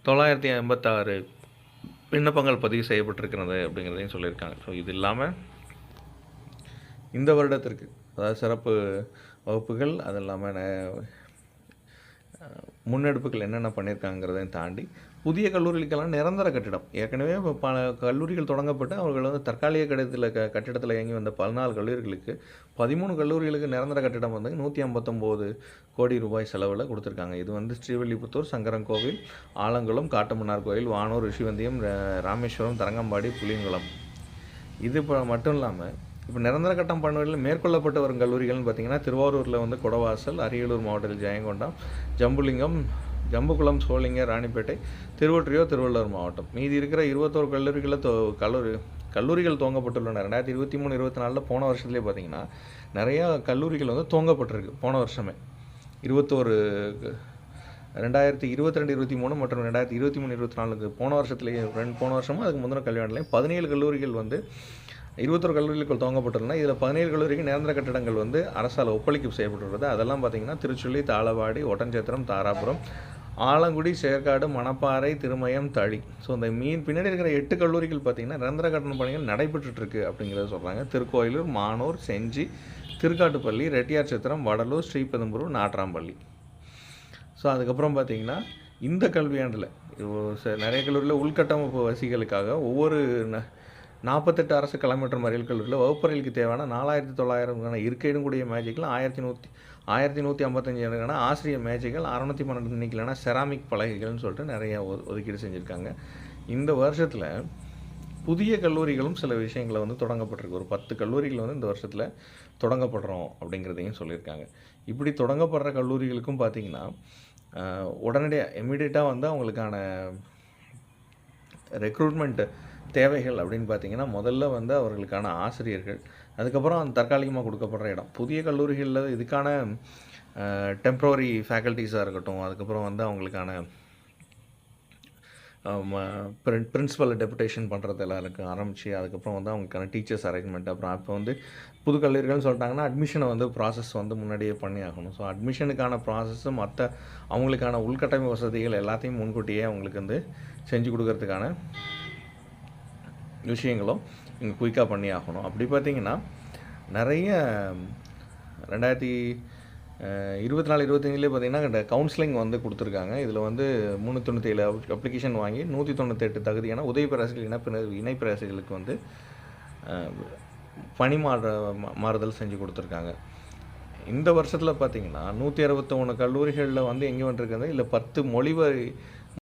986 விண்ணப்பங்கள் பதிவு செய்யப்பட்டிருக்கிறது அப்படிங்கிறதையும் சொல்லியிருக்காங்க. ஸோ இது இல்லாமல் இந்த வருடத்திற்கு அதாவது சிறப்பு வகுப்புகள் அது இல்லாமல் முன்னெடுப்புகள் என்னென்ன பண்ணியிருக்காங்கிறதையும் தாண்டி புதிய கல்லூரிகளுக்கெல்லாம் நிரந்தர கட்டிடம் ஏற்கனவே பல கல்லூரிகள் தொடங்கப்பட்டு அவர்கள் வந்து தற்காலிக கட்டிடத்தில் இயங்கி வந்த 14 கல்லூரிகளுக்கு 13 கல்லூரிகளுக்கு நிரந்தர கட்டிடம் வந்து 159 கோடி ரூபாய் செலவில் கொடுத்துருக்காங்க. இது வந்து ஸ்ரீவில்லிபுத்தூர், சங்கரன்கோவில், ஆலங்குளம், காட்டுமன்னார் கோயில், வானூர், ரிஷிவந்தியம், ராமேஸ்வரம், தரங்கம்பாடி, புளியங்குளம். இது இப்போ மட்டும் இல்லாமல் இப்போ நிரந்தர கட்டம் பணிகளில் மேற்கொள்ளப்பட்டு வரும் கல்லூரிகள்னு பார்த்திங்கன்னா திருவாரூரில் வந்து குடவாசல், அரியலூர் மாவட்டத்தில் ஜெயங்கொண்டம், ஜம்புலிங்கம், ஜம்புகுளம், சோளிங்கர், ராணிப்பேட்டை, திருவொற்றியூர், திருவள்ளூர் மாவட்டம். மீதி இருக்கிற 21 கல்லூரிகளில் கல்லூரிகள் துவங்கப்பட்டுள்ளன. 2023-24 போன வருஷத்துலேயே பார்த்திங்கன்னா நிறையா கல்லூரிகள் வந்து துவங்கப்பட்டிருக்கு. போன வருஷமே 2022-23 மற்றும் 2023-24 போன வருஷத்துலேயே போன வருஷமும் அதுக்கு முந்தின கல்வியாண்டுலேயும் 17 கல்லூரிகள் வந்து 21 கல்லூரிகளுக்குள் துவங்கப்பட்டுள்ளன. இதில் 17 கல்லூரிக்கு நிரந்தர கட்டிடங்கள் வந்து அரசால் ஒப்பளிப்பு செய்யப்பட்டுள்ளது. அதெல்லாம் பார்த்திங்கன்னா திருச்சுழி, தாளவாடி, ஒட்டன்சத்திரம், தாராபுரம், ஆலங்குடி, சேர்க்காடு, மணப்பாறை, திருமயம், தளி. ஸோ இந்த பின்னாடி இருக்கிற 8 கல்லூரிகள் பார்த்திங்கன்னா நிரந்தர கட்டண பணிகள் நடைபெற்றுருக்கு அப்படிங்கிறத சொல்கிறாங்க. திருக்கோயிலூர், மானூர், செஞ்சி, திருக்காட்டுப்பள்ளி, ரெட்டியார் சத்திரம், வடலூர், ஸ்ரீபெரும்புதூர், நாட்ராம்பள்ளி. ஸோ அதுக்கப்புறம் பார்த்திங்கன்னா இந்த கல்வியாண்டில் நிறைய கல்லூரியில் உள்கட்டமைப்பு வசதிகளுக்காக ஒவ்வொரு 48 அரசு கலை மற்றும் அறிவியல் கல்லூரியில் வகுப்பறைகளுக்கு தேவையான 4900 இருக்கையிடும் கூடிய மேஜைகள், 1155 ஆசிரியர் மேஜைகள், 612 எண்ணிக்கையிலான செராமிக் பலகைகள்னு சொல்லிட்டு நிறைய ஒதுக்கீடு செஞ்சுருக்காங்க. இந்த வருஷத்தில் புதிய கல்லூரிகளும் சில விஷயங்களை வந்து தொடங்கப்பட்டிருக்கு. ஒரு 10 கல்லூரிகள் வந்து இந்த வருஷத்தில் தொடங்கப்படுறோம் அப்படிங்கிறதையும் சொல்லியிருக்காங்க. இப்படி தொடங்கப்படுற கல்லூரிகளுக்கும் பார்த்திங்கன்னா உடனடியாக இமீடியட்டாக வந்து அவங்களுக்கான ரெக்ரூட்மெண்ட் தேவைகள் அப்படின்னு பார்த்திங்கன்னா முதல்ல வந்து அவர்களுக்கான ஆசிரியர்கள், அதுக்கப்புறம் அந்த தற்காலிகமாக கொடுக்கப்படுற இடம். புதிய கல்லூரிகளில் இதுக்கான டெம்ப்ரவரி ஃபேக்கல்ட்டிஸாக இருக்கட்டும், அதுக்கப்புறம் வந்து அவங்களுக்கான பிரின்ஸிபல் டெபுடேஷன் பண்ணுறது எல்லாருக்கும் ஆரம்பித்து அதுக்கப்புறம் வந்து அவங்களுக்கான டீச்சர்ஸ் அரேஞ்ச்மெண்ட், அப்புறம் இப்போ வந்து புது கல்லூரிகள்னு சொல்லிட்டாங்கன்னா அட்மிஷனை வந்து ப்ராசஸ் வந்து முன்னாடியே பண்ணி ஆகணும். ஸோ அட்மிஷனுக்கான ப்ராசஸ்ஸு மற்ற அவங்களுக்கான உள்கட்டமைப்பு வசதிகள் எல்லாத்தையும் முன்கூட்டியே அவங்களுக்கு வந்து செஞ்சு கொடுக்கறதுக்கான விஷயங்களும் இங்கே குயிக்காக பண்ணி ஆகணும். அப்படி பார்த்திங்கன்னா நிறைய 2024-25 பார்த்திங்கன்னா இந்த கவுன்சிலிங் வந்து கொடுத்துருக்காங்க. இதில் வந்து 397 அப்ளிகேஷன் வாங்கி 198 தகுதியான உதவி பேராசிரியர், இணை பேராசிரியர்களுக்கு வந்து பணி மாறுதல் செஞ்சு கொடுத்துருக்காங்க. இந்த வருஷத்தில் பார்த்திங்கன்னா 161 கல்லூரிகளில் வந்து எங்கே வந்துருக்குது இல்லை 10